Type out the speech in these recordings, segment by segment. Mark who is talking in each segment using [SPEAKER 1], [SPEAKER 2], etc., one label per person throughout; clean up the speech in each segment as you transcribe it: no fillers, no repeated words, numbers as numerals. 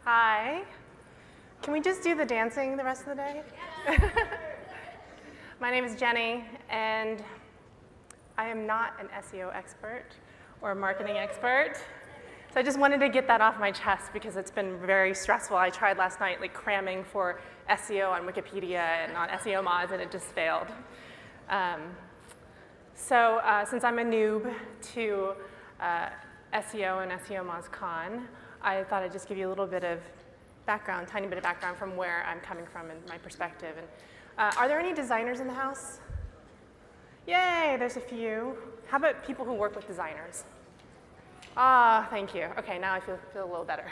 [SPEAKER 1] Hi. Can we just do the dancing the rest of the day? My name is Jenny, and I am not an SEO expert or a marketing expert. So I just wanted to get that off my chest because it's been very stressful. I tried last night cramming for SEO on Wikipedia and on SEO mods, and it just failed. Since I'm a noob to SEO and SEO Moz Con, I thought I'd just give you a little bit of background, tiny bit of background from where I'm coming from and my perspective. And are there any designers in the house? Yay, there's a few. How about people who work with designers? Ah, thank you. Okay, now I feel a little better.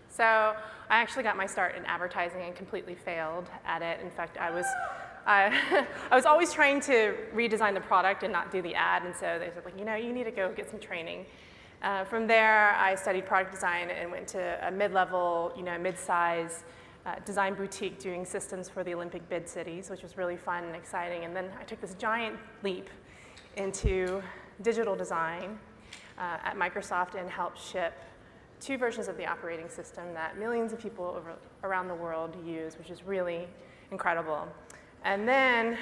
[SPEAKER 1] So I actually got my start in advertising and completely failed at it. In fact, I was always trying to redesign the product and not do the ad, and so they said, you need to go get some training. From there, I studied product design and went to a mid-level, mid-size design boutique doing systems for the Olympic bid cities, which was really fun and exciting. And then I took this giant leap into digital design at Microsoft and helped ship 2 versions of the operating system that millions of people around the world use, which is really incredible. And then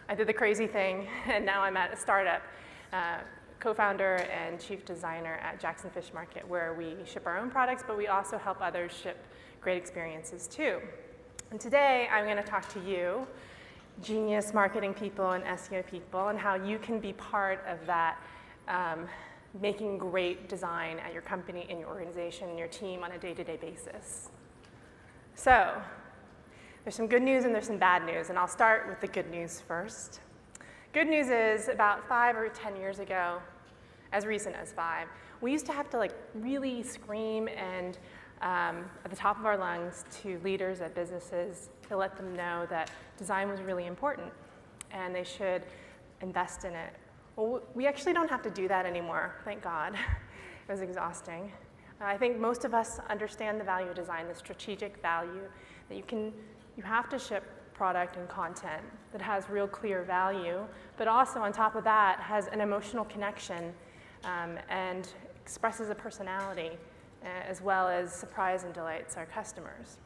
[SPEAKER 1] I did the crazy thing, and now I'm at a startup, co-founder and chief designer at Jackson Fish Market, where we ship our own products, but we also help others ship great experiences too. And today I'm going to talk to you, genius marketing people and SEO people, and how you can be part of that making great design at your company, in your organization, in your team on a day-to-day basis. So there's some good news and there's some bad news, and I'll start with the good news first. Good news is about 5 or 10 years ago, as recent as 5, we used to have to really scream and at the top of our lungs to leaders at businesses to let them know that design was really important and they should invest in it. Well, we actually don't have to do that anymore, thank God. It was exhausting. I think most of us understand the value of design, the strategic value that you have to ship product and content that has real clear value, but also on top of that has an emotional connection and expresses a personality as well as surprise and delights our customers.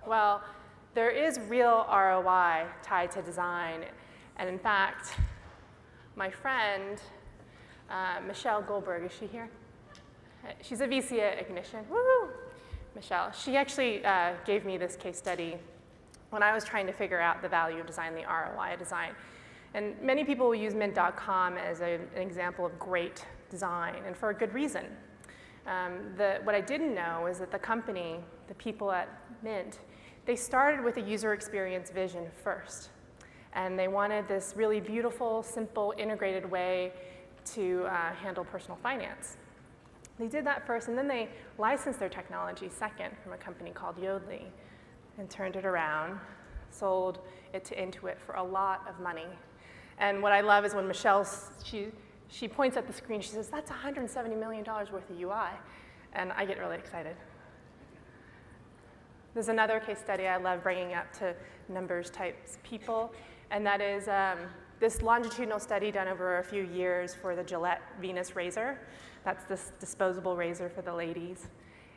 [SPEAKER 1] Well, there is real ROI tied to design. And in fact, my friend, Michelle Goldberg, is she here? She's a VC at Ignition. Woo! Michelle. She actually gave me this case study when I was trying to figure out the value of design, the ROI of design. And many people will use Mint.com as an example of great design, and for a good reason. What I didn't know is that the company, the people at Mint, they started with a user experience vision first. And they wanted this really beautiful, simple, integrated way to handle personal finance. They did that first, and then they licensed their technology second from a company called Yodlee and turned it around, sold it to Intuit for a lot of money. And what I love is when Michelle, she points at the screen, she says, that's $170 million worth of UI. And I get really excited. There's another case study I love bringing up to numbers types people, and that is this longitudinal study done over a few years for the Gillette Venus razor. That's this disposable razor for the ladies.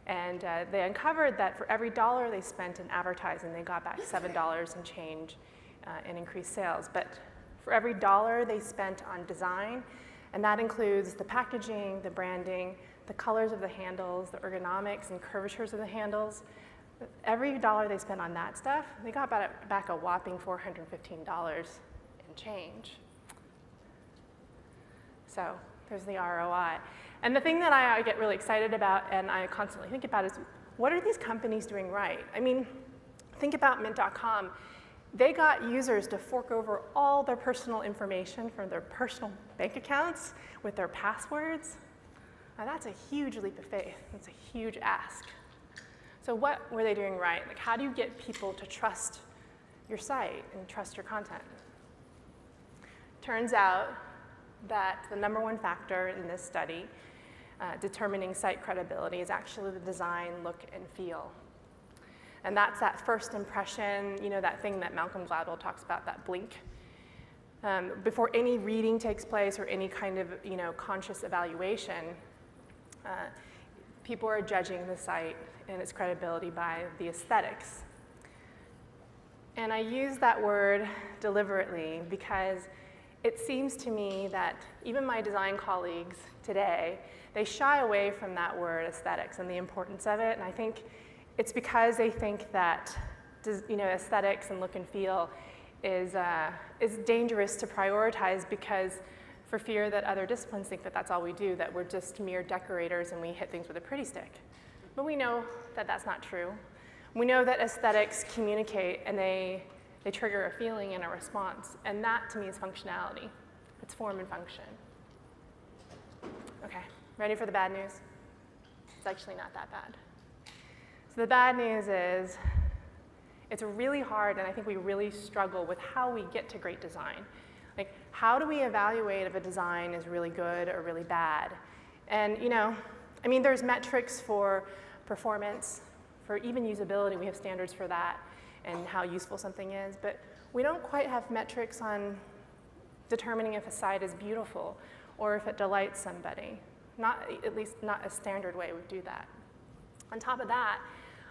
[SPEAKER 1] And they uncovered that for every $1 they spent in advertising, they got back $7 and change in increased sales. But for every $1 they spent on design, and that includes the packaging, the branding, the colors of the handles, the ergonomics and curvatures of the handles, every $1 they spent on that stuff, they got back a whopping $415 in change. So there's the ROI. And the thing that I get really excited about and I constantly think about is, what are these companies doing right? I mean, think about Mint.com. They got users to fork over all their personal information from their personal bank accounts with their passwords. Now, that's a huge leap of faith. That's a huge ask. So what were they doing right? How do you get people to trust your site and trust your content? Turns out that the #1 factor in this study determining site credibility is actually the design, look, and feel. And that's that first impression, that thing that Malcolm Gladwell talks about, that blink. before any reading takes place or any kind of conscious evaluation, people are judging the site and its credibility by the aesthetics. And I use that word deliberately because it seems to me that even my design colleagues today, they shy away from that word aesthetics and the importance of it. And I think it's because they think that aesthetics and look and feel is dangerous to prioritize because for fear that other disciplines think that that's all we do, that we're just mere decorators and we hit things with a pretty stick. But we know that that's not true. We know that aesthetics communicate and they trigger a feeling and a response, and that to me is functionality. It's form and function. Okay, ready for the bad news? It's actually not that bad. So the bad news is it's really hard, and I think we really struggle with how we get to great design. Like, how do we evaluate if a design is really good or really bad? And there's metrics for performance, for even usability. We have standards for that and how useful something is, but we don't quite have metrics on determining if a site is beautiful or if it delights somebody. At least not a standard way we do that. On top of that,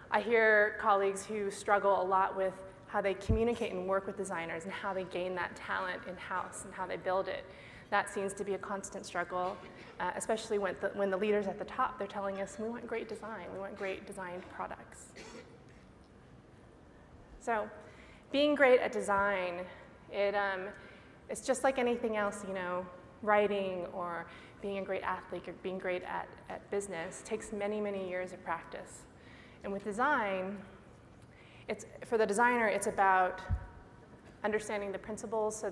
[SPEAKER 1] I hear colleagues who struggle a lot with how they communicate and work with designers and how they gain that talent in-house and how they build it. That seems to be a constant struggle, especially when the leaders at the top, they're telling us, we want great design, we want great designed products. So being great at design, it's just like anything else, writing or being a great athlete or being great at business takes many, many years of practice. And with design, for the designer, it's about understanding the principles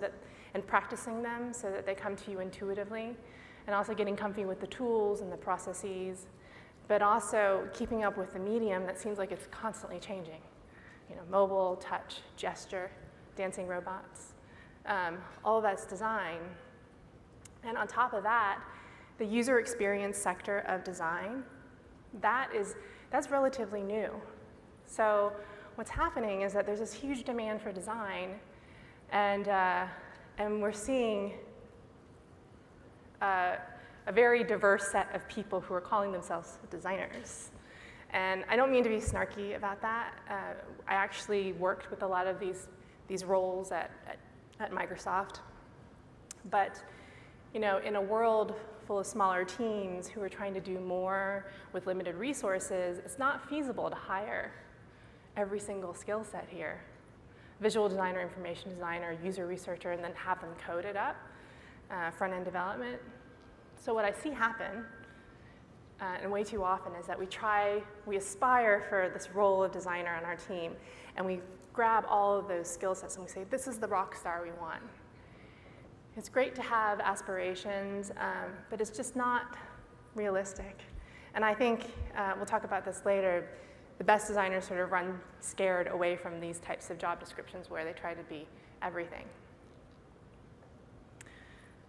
[SPEAKER 1] and practicing them so that they come to you intuitively, and also getting comfy with the tools and the processes, but also keeping up with the medium that seems like it's constantly changing. Mobile, touch, gesture, dancing robots, all of that's design. And on top of that, the user experience sector of design, that's relatively new. So what's happening is that there's this huge demand for design, and we're seeing a very diverse set of people who are calling themselves designers. And I don't mean to be snarky about that. I actually worked with a lot of these roles at Microsoft. But in a world full of smaller teams who are trying to do more with limited resources, it's not feasible to hire every single skill set here. Visual designer, information designer, user researcher, and then have them code it up, front-end development. So what I see happen, and way too often, is that we aspire for this role of designer on our team, and we grab all of those skill sets and we say, this is the rock star we want. It's great to have aspirations, but it's just not realistic. And I think, we'll talk about this later, the best designers sort of run scared away from these types of job descriptions where they try to be everything.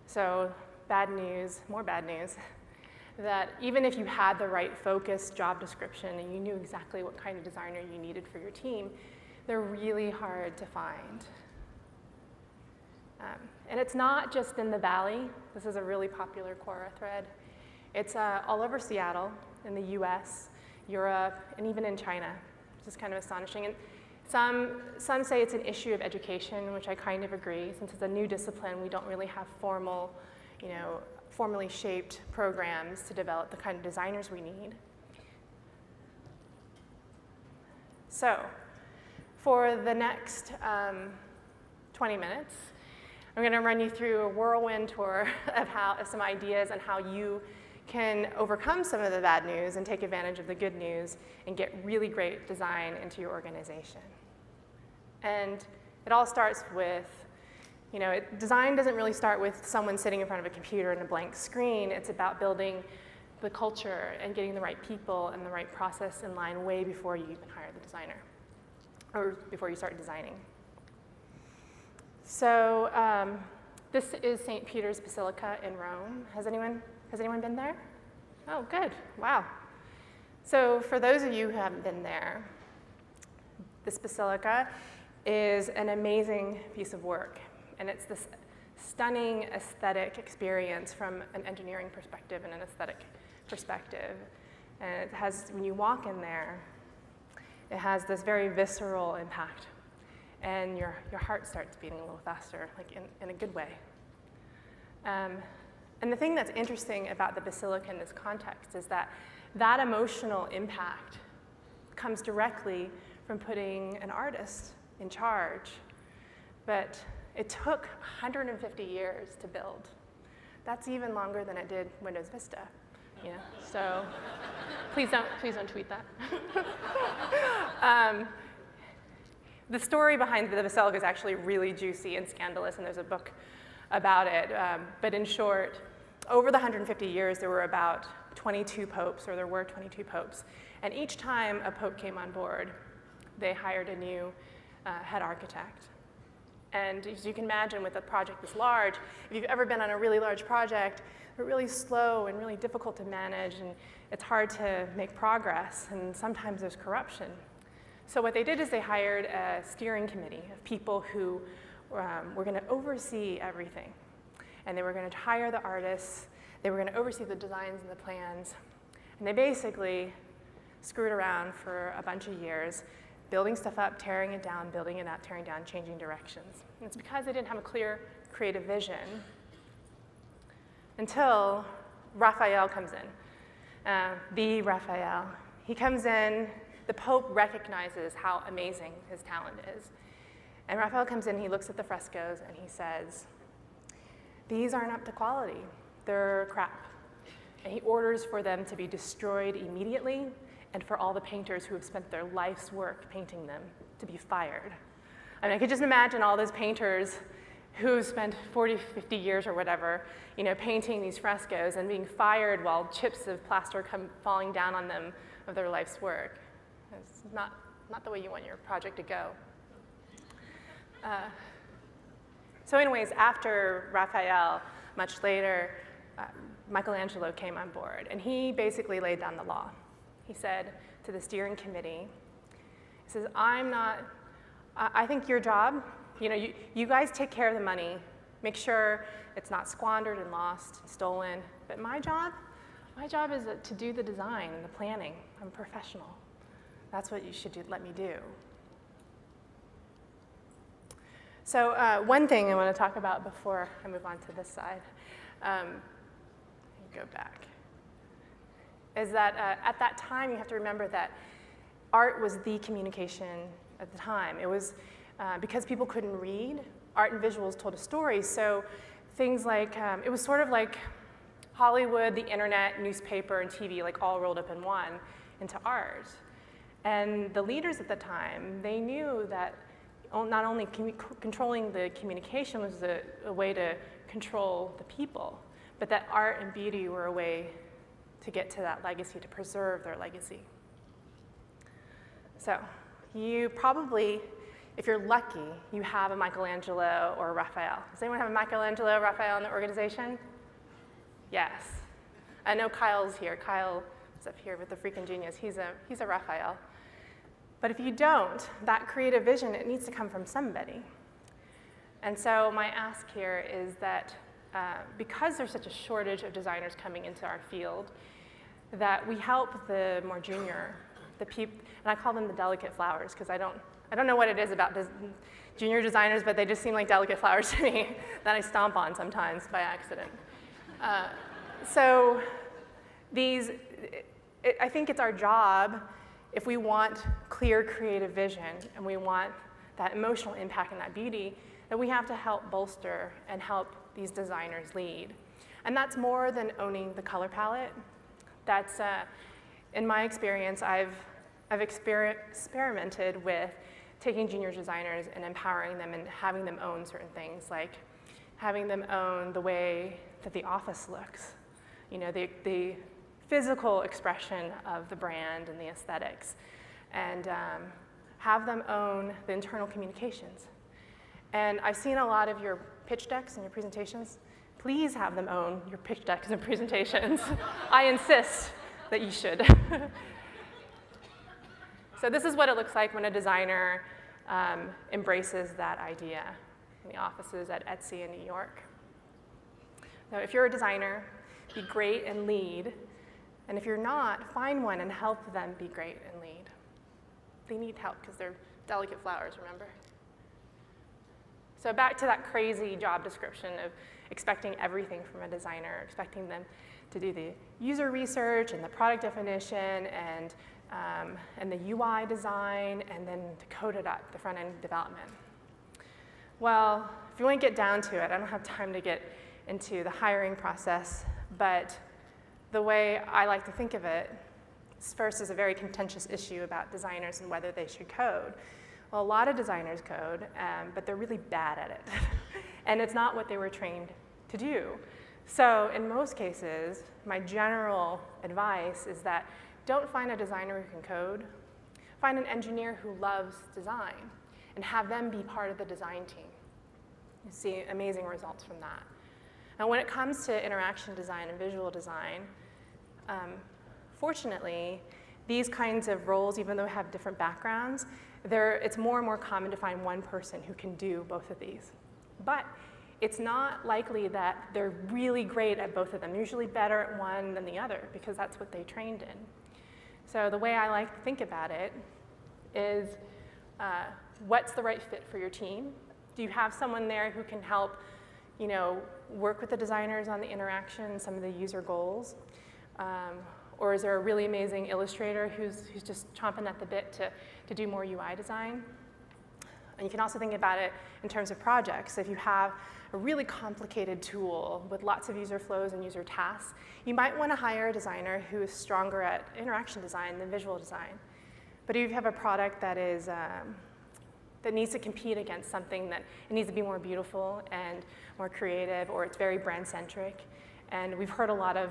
[SPEAKER 1] So bad news, more bad news, that even if you had the right focused job description and you knew exactly what kind of designer you needed for your team, they're really hard to find. And it's not just in the Valley. This is a really popular Quora thread. It's all over Seattle, in the US, Europe, and even in China, which is kind of astonishing. And some say it's an issue of education, which I kind of agree. Since it's a new discipline, we don't really have formally shaped programs to develop the kind of designers we need. So, for the next 20 minutes, I'm going to run you through a whirlwind tour of some ideas on how you can overcome some of the bad news and take advantage of the good news and get really great design into your organization. And it all starts with, design doesn't really start with someone sitting in front of a computer and a blank screen. It's about building the culture and getting the right people and the right process in line way before you even hire the designer or before you start designing. So this is St. Peter's Basilica in Rome. Has anyone been there? Oh, good. Wow. So for those of you who haven't been there, this basilica is an amazing piece of work. And it's this stunning aesthetic experience from an engineering perspective and an aesthetic perspective. And it has, when you walk in there, it has this very visceral impact. And your heart starts beating a little faster, like in a good way. And the thing that's interesting about the Basilica in this context is that that emotional impact comes directly from putting an artist in charge. But it took 150 years to build. That's even longer than it did Windows Vista. Yeah, so please don't tweet that. The story behind the Basilica is actually really juicy and scandalous, and there's a book about it. But in short, over the 150 years, there were about 22 popes, or there were 22 popes. And each time a pope came on board, they hired a new head architect. And as you can imagine, with a project this large, if you've ever been on a really large project, they're really slow and really difficult to manage, and it's hard to make progress, and sometimes there's corruption. So what they did is they hired a steering committee of people who were going to oversee everything. And they were going to hire the artists, they were going to oversee the designs and the plans, and they basically screwed around for a bunch of years, building stuff up, tearing it down, building it up, tearing down, changing directions. And it's because they didn't have a clear creative vision until Raphael comes in, the Raphael. He comes in, the Pope recognizes how amazing his talent is. And Raphael comes in, he looks at the frescoes, and he says, these aren't up to quality, they're crap. And he orders for them to be destroyed immediately, and for all the painters who have spent their life's work painting them to be fired. I mean, I could just imagine all those painters who spent 40, 50 years or whatever, painting these frescoes and being fired while chips of plaster come falling down on them of their life's work. It's not the way you want your project to go. So anyways, after Raphael, much later, Michelangelo came on board, and he basically laid down the law. He said to the steering committee, he says, I think your job, you guys take care of the money, make sure it's not squandered and lost, and stolen, but my job is to do the design and the planning. I'm a professional. That's what you should let me do. So one thing I want to talk about before I move on to this side, go back, is that at that time you have to remember that art was the communication at the time. It was because people couldn't read, art and visuals told a story. So things like, it was sort of like Hollywood, the internet, newspaper, and TV, like all rolled up in one into art. And the leaders at the time, they knew that not only controlling the communication was a way to control the people, but that art and beauty were a way to get to that legacy, to preserve their legacy. So you probably, if you're lucky, you have a Michelangelo or a Raphael. Does anyone have a Michelangelo or Raphael in the organization? Yes. I know Kyle's here. Kyle is up here with the freaking genius. He's a Raphael. But if you don't, that creative vision, it needs to come from somebody. And so my ask here is that because there's such a shortage of designers coming into our field, that we help the more junior, the people, and I call them the delicate flowers, because I don't know what it is about junior designers, but they just seem like delicate flowers to me that I stomp on sometimes by accident. So I think it's our job, if we want clear creative vision and we want that emotional impact and that beauty, that we have to help bolster and help these designers lead. And that's more than owning the color palette. That's, in my experience, I've experimented with taking junior designers and empowering them and having them own certain things, like having them own the way that the office looks, the physical expression of the brand and the aesthetics, and have them own the internal communications. And I've seen a lot of your pitch decks and your presentations. Please have them own your pitch decks and presentations. I insist that you should. So this is what it looks like when a designer embraces that idea in the offices at Etsy in New York. So if you're a designer, be great and lead. And if you're not, find one and help them be great and lead. They need help because they're delicate flowers, remember? So back to that crazy job description of expecting everything from a designer, expecting them to do the user research and the product definition and the UI design and then to code it up, the front-end development. Well, if you want to get down to it, I don't have time to get into the hiring process, but the way I like to think of it first is a very contentious issue about designers and whether they should code. Well, a lot of designers code, but they're really bad at it. And it's not what they were trained to do. So in most cases, my general advice is that don't find a designer who can code. Find an engineer who loves design and have them be part of the design team. You see amazing results from that. Now, when it comes to interaction design and visual design, fortunately, these kinds of roles, even though they have different backgrounds, it's more and more common to find one person who can do both of these. But it's not likely that they're really great at both of them. They're usually better at one than the other because that's what they trained in. So the way I like to think about it is what's the right fit for your team? Do you have someone there who can help, work with the designers on the interaction, some of the user goals? Or is there a really amazing illustrator who's just chomping at the bit to do more UI design? And you can also think about it in terms of projects. If you have a really complicated tool with lots of user flows and user tasks, you might want to hire a designer who is stronger at interaction design than visual design. But if you have a product that is that needs to compete against something that it needs to be more beautiful and more creative, or it's very brand-centric, and we've heard a lot of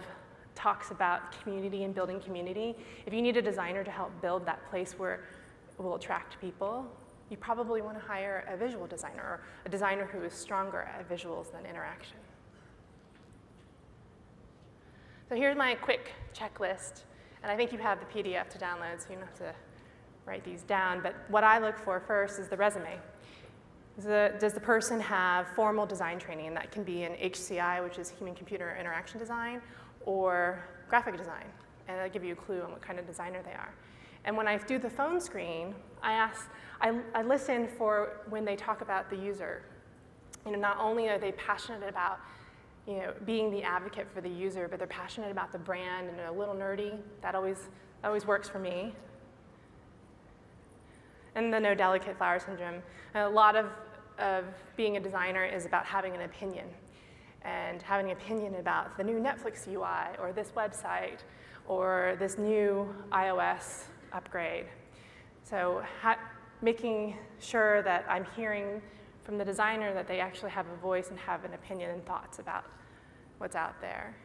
[SPEAKER 1] talks about community and building community. If you need a designer to help build that place where it will attract people, you probably want to hire a visual designer or a designer who is stronger at visuals than interaction. So here's my quick checklist, and I think you have the PDF to download, so you don't have to write these down, but what I look for first is the resume. Does the person have formal design training? And that can be in HCI, which is human-computer interaction design, or graphic design, and that'll give you a clue on what kind of designer they are. And when I do the phone screen, I listen for when they talk about the user. Not only are they passionate about being the advocate for the user, but they're passionate about the brand and a little nerdy. That always works for me. And the no delicate flower syndrome. A lot of being a designer is about having an opinion, and having an opinion about the new Netflix UI, or this website, or this new iOS upgrade. So making sure that I'm hearing from the designer that they actually have a voice and have an opinion and thoughts about what's out there.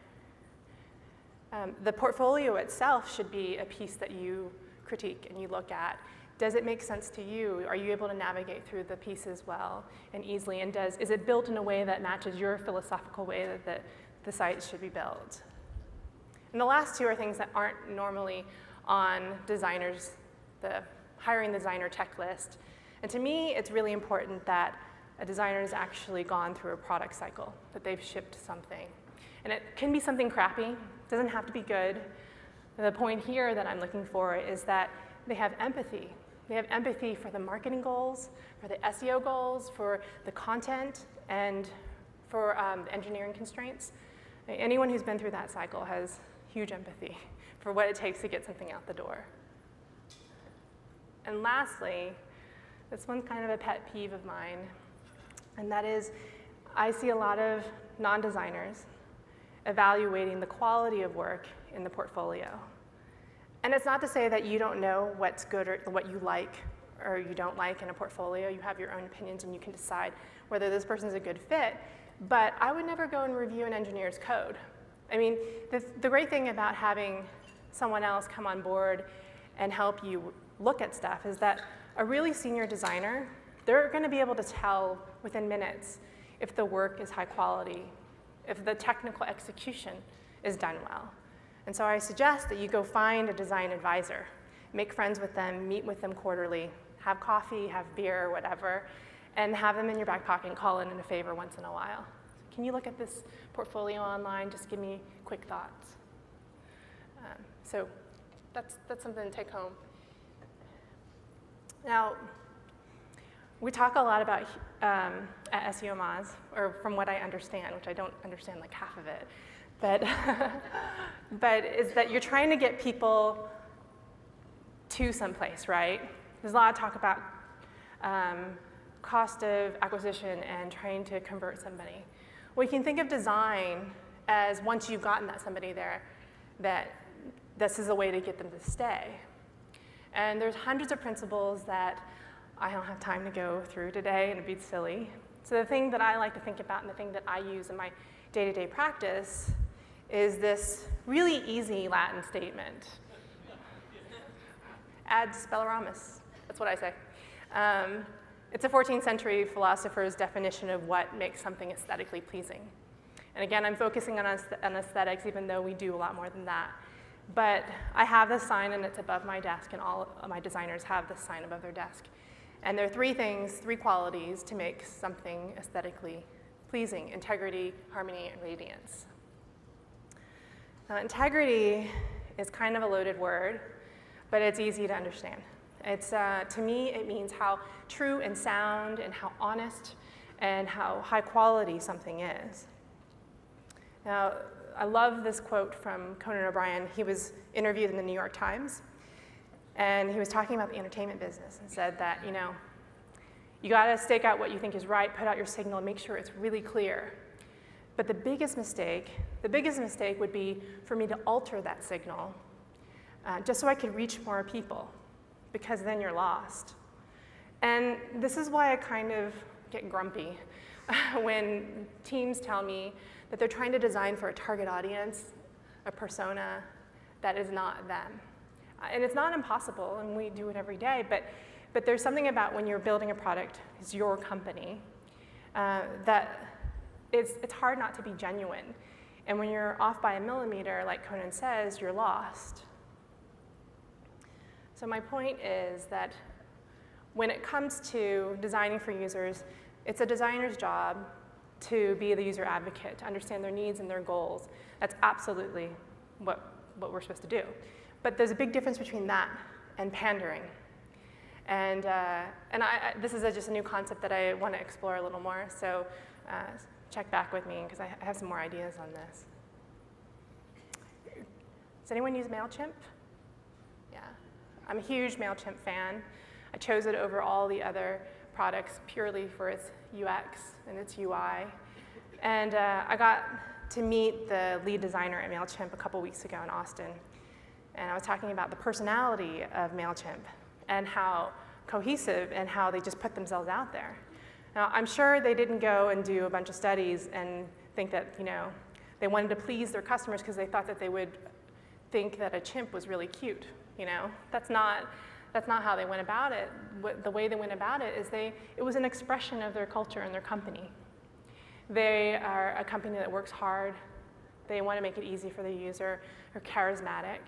[SPEAKER 1] The portfolio itself should be a piece that you critique and you look at. Does it make sense to you? Are you able to navigate through the pieces well and easily? And is it built in a way that matches your philosophical way that the site should be built? And the last two are things that aren't normally on designers, the hiring designer checklist. And to me, it's really important that a designer has actually gone through a product cycle, that they've shipped something. And it can be something crappy, it doesn't have to be good. The point here that I'm looking for is that they have empathy. They have empathy for the marketing goals, for the SEO goals, for the content, and for the engineering constraints. Anyone who's been through that cycle has huge empathy for what it takes to get something out the door. And lastly, this one's kind of a pet peeve of mine, and that is I see a lot of non-designers evaluating the quality of work in the portfolio. And it's not to say that you don't know what's good or what you like or you don't like in a portfolio. You have your own opinions and you can decide whether this person's a good fit. But I would never go and review an engineer's code. I mean, the great thing about having someone else come on board and help you look at stuff is that a really senior designer, they're going to be able to tell within minutes if the work is high quality, if the technical execution is done well. And so I suggest that you go find a design advisor, make friends with them, meet with them quarterly, have coffee, have beer, whatever, and have them in your back pocket and call in a favor once in a while. can you look at this portfolio online? Just give me quick thoughts. So that's something to take home. Now, we talk a lot about at SEO Moz, or from what I understand, which I don't understand like half of it, but, but is that you're trying to get people to someplace, right? There's a lot of talk about cost of acquisition and trying to convert somebody. Well, you can think of design as once you've gotten that somebody there, that this is a way to get them to stay. And there's hundreds of principles that I don't have time to go through today, and it'd be silly. So the thing that I like to think about and the thing that I use in my day-to-day practice is this really easy Latin statement. Ad spellaremus, that's what I say. It's a 14th century philosopher's definition of what makes something aesthetically pleasing. And again, I'm focusing on aesthetics, even though we do a lot more than that. But I have this sign, and it's above my desk, and all of my designers have this sign above their desk. And there are three things, three qualities to make something aesthetically pleasing: integrity, harmony, and radiance. Now, integrity is kind of a loaded word, but it's easy to understand. It's, to me, it means how true and sound and how honest and how high quality something is. Now, I love this quote from Conan O'Brien. He was interviewed in the New York Times, and he was talking about the entertainment business and said that, you know, you gotta stake out what you think is right, put out your signal, and make sure it's really clear. But the biggest mistake would be for me to alter that signal just so I could reach more people, because then you're lost. And this is why I kind of get grumpy when teams tell me that they're trying to design for a target audience, a persona that is not them. And it's not impossible, and we do it every day, but there's something about when you're building a product, it's your company, that it's hard not to be genuine. And when you're off by a millimeter, like Conan says, you're lost. So my point is that when it comes to designing for users, it's a designer's job to be the user advocate, to understand their needs and their goals. That's absolutely what we're supposed to do. But there's a big difference between that and pandering. And this is just a new concept that I want to explore a little more, so check back with me, because I have some more ideas on this. Does anyone use MailChimp? Yeah. I'm a huge MailChimp fan. I chose it over all the other products purely for its UX and its UI. And I got to meet the lead designer at MailChimp a couple weeks ago in Austin. And I was talking about the personality of MailChimp and how cohesive and how they just put themselves out there. Now, I'm sure they didn't go and do a bunch of studies and think that, you know, they wanted to please their customers because they thought that they would think that a chimp was really cute, you know? That's not how they went about it. The way they went about it is it was an expression of their culture and their company. They are a company that works hard. They want to make it easy for the user. They're charismatic.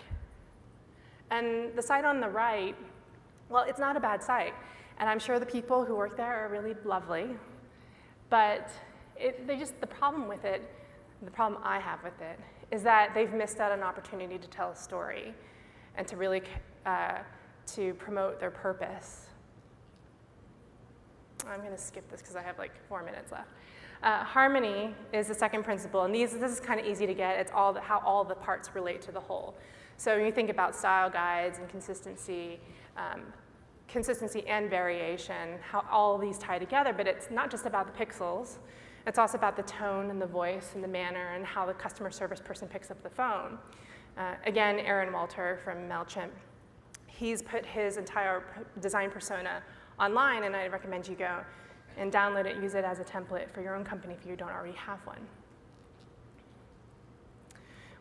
[SPEAKER 1] And the site on the right, well, it's not a bad site. And I'm sure the people who work there are really lovely. But the problem with it, the problem I have with it, is that they've missed out on an opportunity to tell a story and to really to promote their purpose. I'm going to skip this because I have like 4 minutes left. Harmony is the second principle, and this is kind of easy to get. It's how all the parts relate to the whole. So when you think about style guides and consistency and variation, how all of these tie together, but it's not just about the pixels. It's also about the tone and the voice and the manner and how the customer service person picks up the phone. Again, Aaron Walter from MailChimp, he's put his entire design persona online, and I recommend you go and download it, use it as a template for your own company if you don't already have one.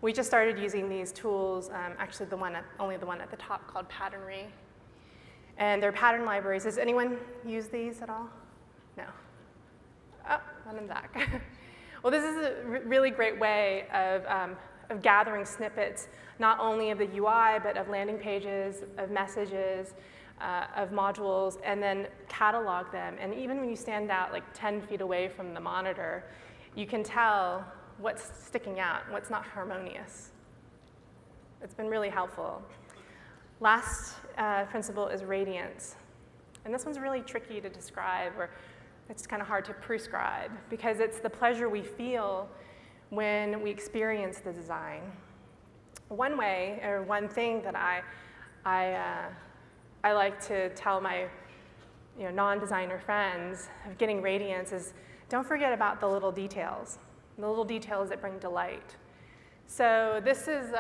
[SPEAKER 1] We just started using these tools, actually only the one at the top, called Patternry. And they're pattern libraries. Does anyone use these at all? No. Oh, one in the back. Well, this is a really great way of gathering snippets, not only of the UI, but of landing pages, of messages, of modules, and then catalog them. And even when you stand out like 10 feet away from the monitor, you can tell what's sticking out, what's not harmonious. It's been really helpful. Last principle is radiance. And this one's really tricky to describe, or it's kind of hard to prescribe, because it's the pleasure we feel when we experience the design. One way, or one thing that I like to tell my non-designer friends of getting radiance is, don't forget about the little details that bring delight. So this is,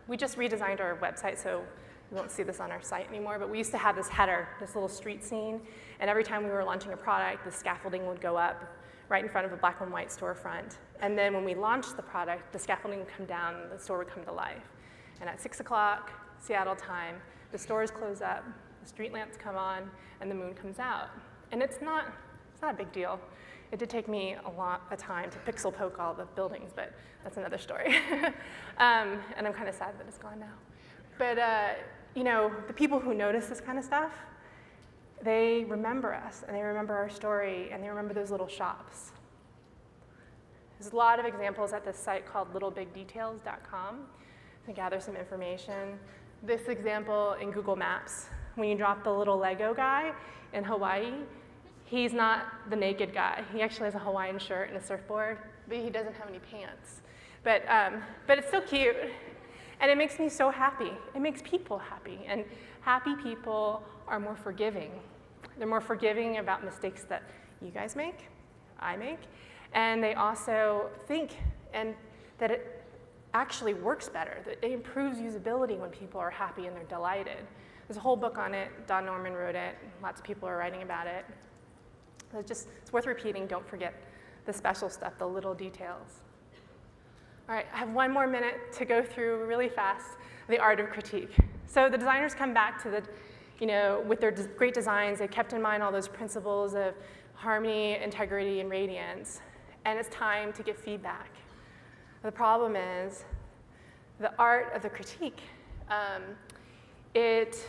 [SPEAKER 1] we just redesigned our website, so you won't see this on our site anymore, but we used to have this header, this little street scene, and every time we were launching a product, the scaffolding would go up right in front of a black and white storefront. And then when we launched the product, the scaffolding would come down, and the store would come to life. And at 6 o'clock Seattle time, the stores close up, the street lamps come on, and the moon comes out. And it's not a big deal. It did take me a lot of time to pixel poke all the buildings, but that's another story. And I'm kind of sad that it's gone now. But the people who notice this kind of stuff, they remember us, and they remember our story, and they remember those little shops. There's a lot of examples at this site called littlebigdetails.com to gather some information. This example in Google Maps, when you drop the little Lego guy in Hawaii, he's not the naked guy. He actually has a Hawaiian shirt and a surfboard, but he doesn't have any pants. But it's still cute, and it makes me so happy. It makes people happy, and happy people are more forgiving. They're more forgiving about mistakes that you guys make, I make, and they also think and that it actually works better, that it improves usability when people are happy and they're delighted. There's a whole book on it. Don Norman wrote it. Lots of people are writing about it. It's worth repeating. Don't forget the special stuff, the little details. All right, I have 1 more minute to go through really fast the art of critique. So the designers come back to with their great designs, they kept in mind all those principles of harmony, integrity, and radiance, and it's time to give feedback. The problem is the art of the critique. It's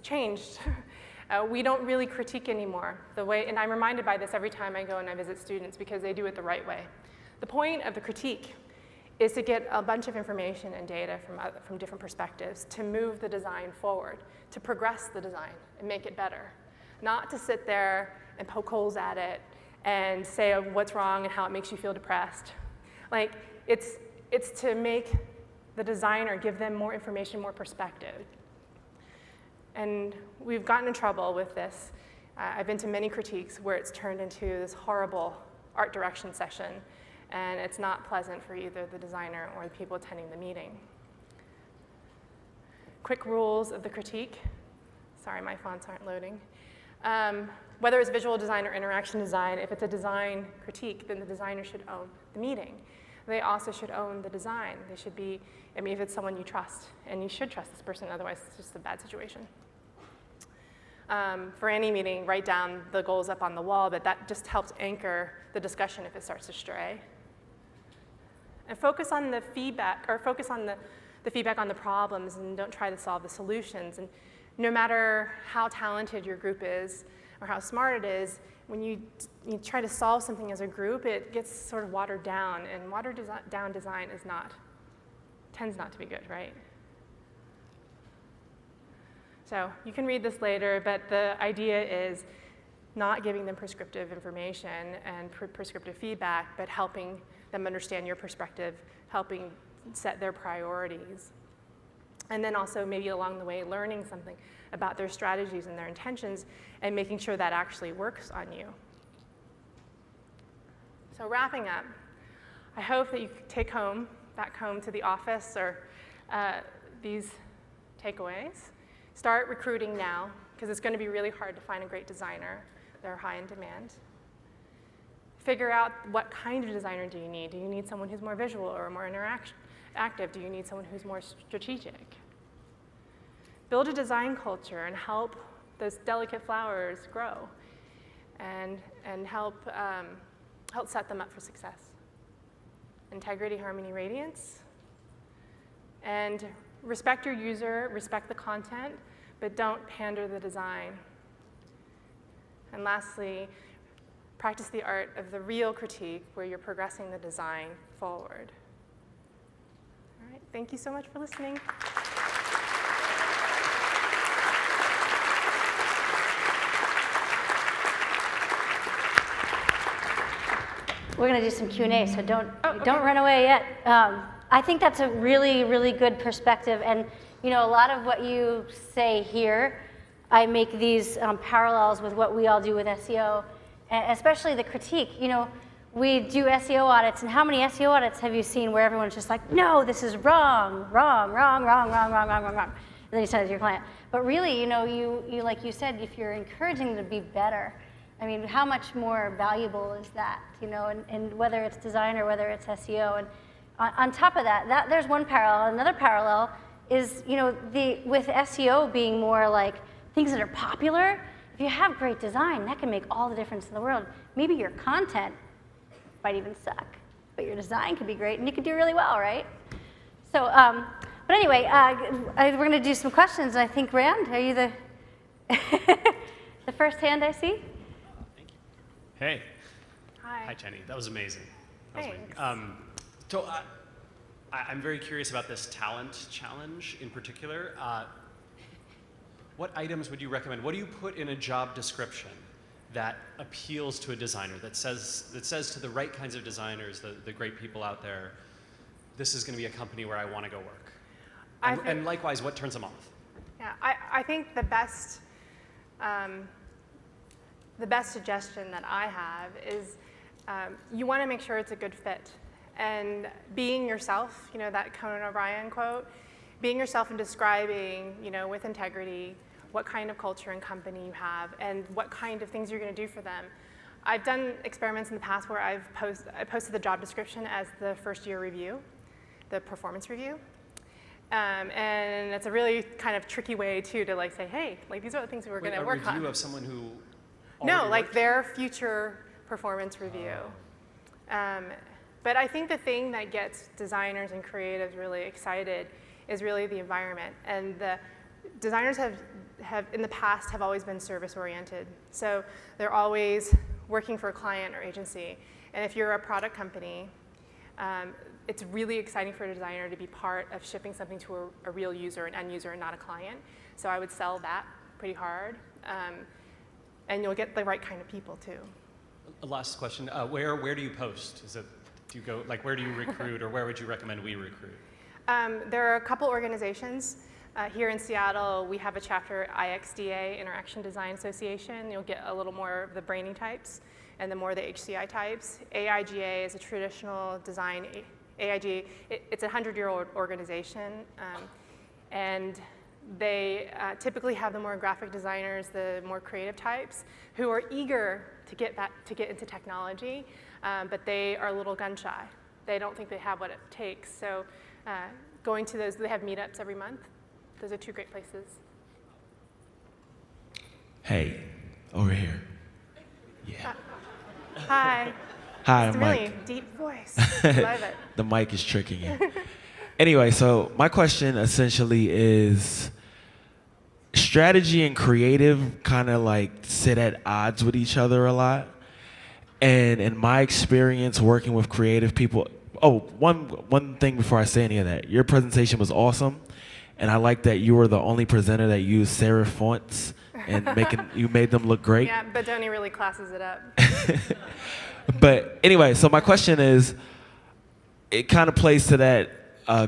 [SPEAKER 1] changed. We don't really critique anymore. And I'm reminded by this every time I go and I visit students because they do it the right way. The point of the critique is to get a bunch of information and data from different perspectives to move the design forward, to progress the design and make it better. Not to sit there and poke holes at it and say what's wrong and how it makes you feel depressed. It's to make the designer, give them more information, more perspective. And we've gotten in trouble with this. I've been to many critiques where it's turned into this horrible art direction session, and it's not pleasant for either the designer or the people attending the meeting. Quick rules of the critique. Sorry, my fonts aren't loading. Whether it's visual design or interaction design, if it's a design critique, then the designer should own the meeting. They also should own the design. They should be, if it's someone you trust, and you should trust this person, otherwise it's just a bad situation. For any meeting, write down the goals up on the wall, but that just helps anchor the discussion if it starts to stray. And focus on the feedback, or focus on the feedback on the problems, and don't try to solve the solutions. And no matter how talented your group is, or how smart it is, when you try to solve something as a group, it gets sort of watered down, and watered down design tends not to be good, right? So you can read this later, but the idea is not giving them prescriptive information and prescriptive feedback, but helping them understand your perspective, helping set their priorities. And then also maybe along the way learning something about their strategies and their intentions and making sure that actually works on you. So wrapping up, I hope that you take back home to the office, or these takeaways. Start recruiting now, because it's going to be really hard to find a great designer. They're high in demand. Figure out what kind of designer do you need. Do you need someone who's more visual or more interactive? Do you need someone who's more strategic? Build a design culture and help those delicate flowers grow, and help set them up for success. Integrity, harmony, radiance. And respect your user, respect the content, but don't pander the design. And lastly, practice the art of the real critique where you're progressing the design forward. All right, thank you so much for listening.
[SPEAKER 2] We're going to do some Q&A, so don't run away yet. I think that's a really, really good perspective. And you know, a lot of what you say here, I make these parallels with what we all do with SEO, and especially the critique. You know, we do SEO audits, and how many SEO audits have you seen where everyone's just like, no, this is wrong, wrong, wrong, wrong, wrong, wrong, wrong, wrong, wrong. And then you send it to your client. But really, you know, you like you said, if you're encouraging them to be better, I mean, how much more valuable is that, you know, and whether it's design or whether it's SEO. And on top of that, there's one parallel. Another parallel is, you know, with SEO being more like things that are popular, if you have great design, that can make all the difference in the world. Maybe your content might even suck, but your design could be great and you could do really well, right? So, but anyway, we're going to do some questions. I think, Rand, are you the, the first hand I see?
[SPEAKER 3] Hey.
[SPEAKER 1] Hi.
[SPEAKER 3] Hi, Jenny. That was amazing.
[SPEAKER 1] Thanks.
[SPEAKER 3] So I'm very curious about this talent challenge in particular. What items would you recommend? What do you put in a job description that appeals to a designer, that says to the right kinds of designers, the great people out there, this is going to be a company where I want to go work? And likewise, what turns them off?
[SPEAKER 1] Yeah, I think the best suggestion that I have is you want to make sure it's a good fit. And being yourself, you know, that Conan O'Brien quote, being yourself and describing, you know, with integrity, what kind of culture and company you have and what kind of things you're going to do for them. I've done experiments in the past where I posted the job description as the first year review, the performance review. And it's a really kind of tricky way too to like say, hey, like these are the things we're going to work on.
[SPEAKER 3] A review of someone who
[SPEAKER 1] No, like
[SPEAKER 3] worked?
[SPEAKER 1] their future performance review. But I think the thing that gets designers and creatives really excited is really the environment. And the designers have in the past have always been service oriented. So they're always working for a client or agency. And if you're a product company, it's really exciting for a designer to be part of shipping something to a real user, an end user, and not a client. So I would sell that pretty hard. And you'll get the right kind of people too.
[SPEAKER 3] Last question, where do you post? Do you go, like where do you recruit or where would you recommend we recruit?
[SPEAKER 1] There are a couple organizations. Here in Seattle, we have a chapter, IXDA, Interaction Design Association. You'll get a little more of the brainy types and the more the HCI types. AIGA is a traditional design, AIG, it's a 100-year-old organization. And they typically have the more graphic designers, the more creative types, who are eager to get into technology, but they are a little gun shy. They don't think they have what it takes. So going to those, they have meetups every month. Those are two great places.
[SPEAKER 4] Hey, over here. Yeah.
[SPEAKER 1] Hi.
[SPEAKER 4] Hi,
[SPEAKER 1] It's a
[SPEAKER 4] Mike.
[SPEAKER 1] really deep voice. Love it.
[SPEAKER 4] The mic is tricking you. Anyway, so my question essentially is, strategy and creative kind of like sit at odds with each other a lot. And in my experience working with creative people, one thing before I say any of that, your presentation was awesome. And I like that you were the only presenter that used serif fonts and you made them look great.
[SPEAKER 1] Yeah, Bodoni really classes it up.
[SPEAKER 4] But anyway, so my question is, it kind of plays to that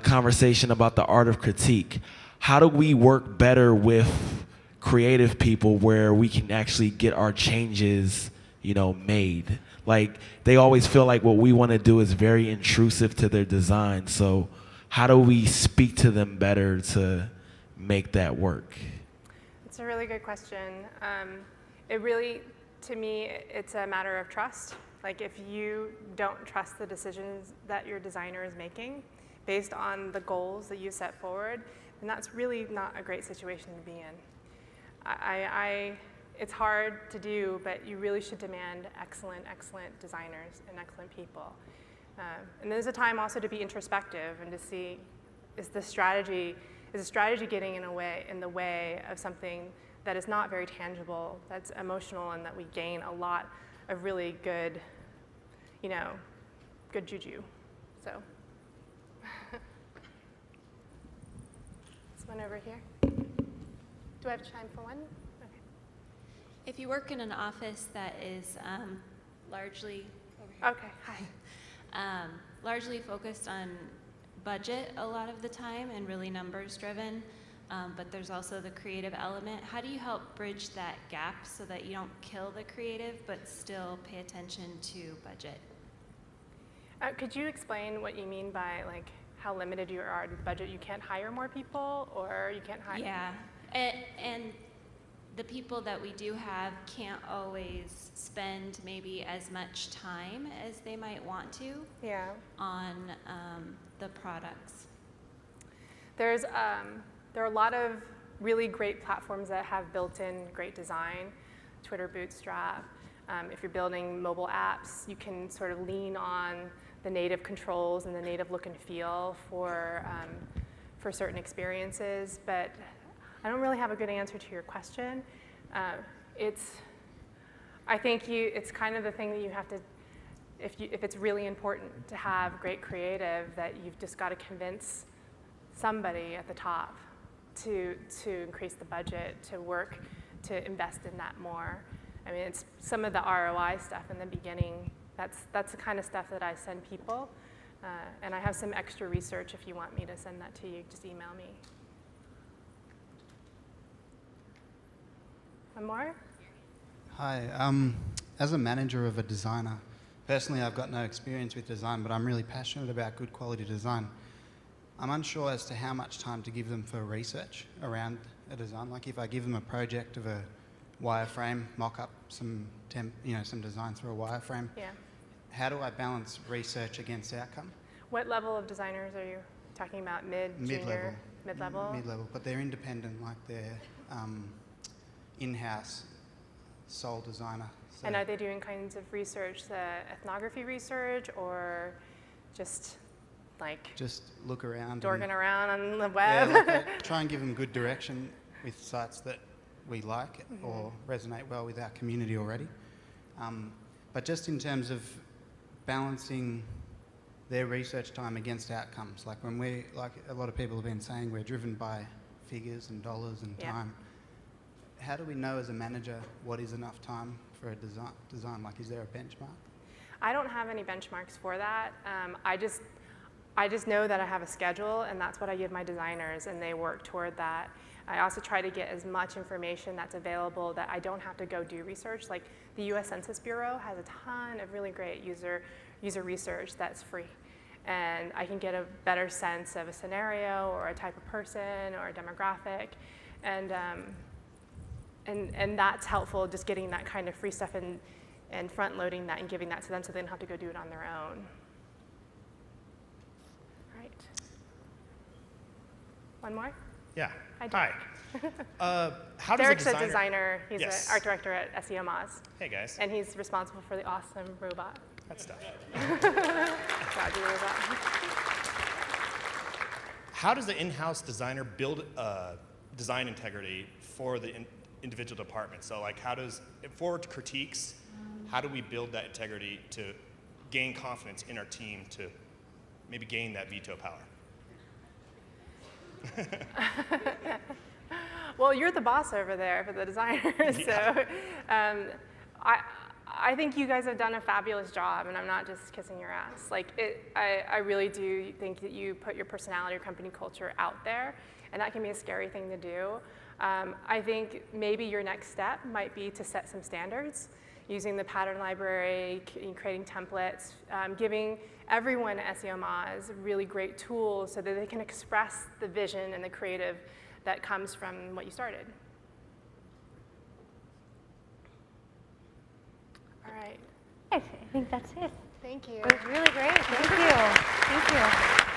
[SPEAKER 4] conversation about the art of critique. How do we work better with creative people where we can actually get our changes, you know, made? Like, they always feel like what we want to do is very intrusive to their design. So how do we speak to them better to make that work?
[SPEAKER 1] It's a really good question. It really, to me, it's a matter of trust. Like if you don't trust the decisions that your designer is making based on the goals that you set forward, then that's really not a great situation to be in. It's hard to do, but you really should demand excellent designers and excellent people. And there's a time also to be introspective and to see, is the strategy getting in the way of something that is not very tangible, that's emotional, and that we gain a lot of really good, good juju. So, this one over here. Do I have time for one? Okay.
[SPEAKER 5] If you work in an office that is largely
[SPEAKER 1] Okay, hi.
[SPEAKER 5] largely focused on budget a lot of the time and really numbers driven, but there's also the creative element. How do you help bridge that gap so that you don't kill the creative but still pay attention to budget?
[SPEAKER 1] Could you explain what you mean by like how limited you are to budget? You can't hire more people, or you can't hire?
[SPEAKER 5] Yeah, and the people that we do have can't always spend maybe as much time as they might want to
[SPEAKER 1] Yeah.
[SPEAKER 5] on the products.
[SPEAKER 1] There are a lot of really great platforms that have built-in great design. Twitter Bootstrap. If you're building mobile apps, you can sort of lean on the native controls and the native look and feel for certain experiences. But I don't really have a good answer to your question. I think it's kind of the thing that you have to, if it's really important to have great creative, that you've just got to convince somebody at the top to increase the budget, to invest in that more. I mean, it's some of the ROI stuff in the beginning. That's the kind of stuff that I send people. And I have some extra research if you want me to send that to you, just email me. One more?
[SPEAKER 6] Hi, as a manager of a designer, personally I've got no experience with design, but I'm really passionate about good quality design. I'm unsure as to how much time to give them for research around a design. Like if I give them a project of a wireframe, mock up some designs for a wireframe,
[SPEAKER 1] Yeah.
[SPEAKER 6] how do I balance research against outcome?
[SPEAKER 1] What level of designers are you talking about? Mid,
[SPEAKER 6] Mid-level.
[SPEAKER 1] junior, mid-level?
[SPEAKER 6] Mid-level, but they're independent, like they're in-house sole designer. So
[SPEAKER 1] And are they doing kinds of research, ethnography research, or just like
[SPEAKER 6] just look around.
[SPEAKER 1] dorking
[SPEAKER 6] and,
[SPEAKER 1] around on the
[SPEAKER 6] yeah,
[SPEAKER 1] web?
[SPEAKER 6] like I try and give them good direction with sites that we like or resonate well with our community already. But just in terms of balancing their research time against outcomes, like when like a lot of people have been saying, we're driven by figures and dollars and
[SPEAKER 1] Yeah.
[SPEAKER 6] time. How do we know as a manager what is enough time for a design? Like, is there a benchmark?
[SPEAKER 1] I don't have any benchmarks for that. I just know that I have a schedule, and that's what I give my designers, and they work toward that. I also try to get as much information that's available that I don't have to go do research. Like the U.S. Census Bureau has a ton of really great user research that's free. And I can get a better sense of a scenario or a type of person or a demographic. And that's helpful, just getting that kind of free stuff and front loading that and giving that to them so they don't have to go do it on their own. Right. One more?
[SPEAKER 7] Yeah.
[SPEAKER 1] Hi,
[SPEAKER 7] Hi.
[SPEAKER 1] Derek.
[SPEAKER 7] How does
[SPEAKER 1] Derek's
[SPEAKER 7] a
[SPEAKER 1] a
[SPEAKER 7] designer...
[SPEAKER 1] designer. He's
[SPEAKER 7] Yes.
[SPEAKER 1] an art director at SEO Moz.
[SPEAKER 7] Hey guys.
[SPEAKER 1] And he's responsible for the awesome robot.
[SPEAKER 7] That stuff.
[SPEAKER 1] Dodgy robot.
[SPEAKER 7] How does the in-house designer build design integrity for the individual department? So like for critiques, how do we build that integrity to gain confidence in our team to maybe gain that veto power?
[SPEAKER 1] Well, you're the boss over there for the designers, so I think you guys have done a fabulous job, and I'm not just kissing your ass. I really do think that you put your personality or company culture out there, and that can be a scary thing to do. I think maybe your next step might be to set some standards, using the pattern library, creating templates, giving everyone at SEO Moz really great tools so that they can express the vision and the creative that comes from what you started. All right.
[SPEAKER 2] I think that's it.
[SPEAKER 1] Thank you.
[SPEAKER 2] It was really great. Thank you. Thank you.